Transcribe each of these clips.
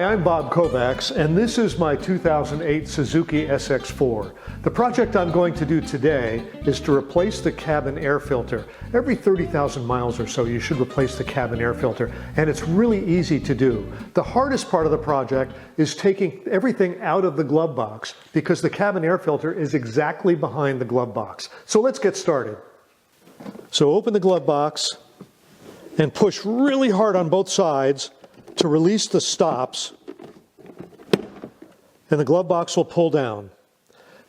I'm Bob Kovacs, and this is my 2008 Suzuki SX4. The project I'm going to do today is to replace the cabin air filter. Every 30,000 miles or so, you should replace the cabin air filter, and it's really easy to do. The hardest part of the project is taking everything out of the glove box, because the cabin air filter is exactly behind the glove box. So let's get started. So open the glove box and push really hard on both sides to release the stops, and the glove box will pull down.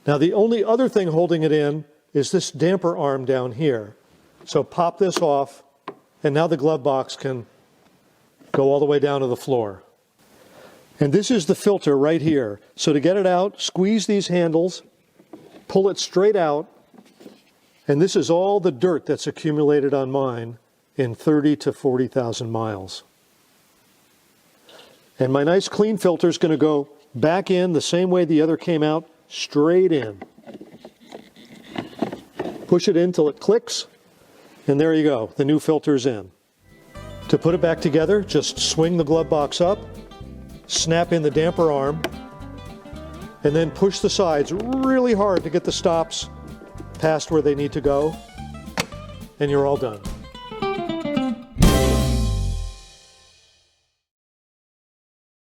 Now the only other thing holding it in is this damper arm down here. So pop this off, and now the glove box can go all the way down to the floor. And this is the filter right here. So to get it out, squeeze these handles, pull it straight out, and this is all the dirt that's accumulated on mine in 30 to 40,000 miles. And my nice clean filter is going to go back in the same way the other came out, straight in. Push it in till it clicks, and there you go, the new filter's in. To put it back together, just swing the glove box up, snap in the damper arm, and then push the sides really hard to get the stops past where they need to go, and you're all done.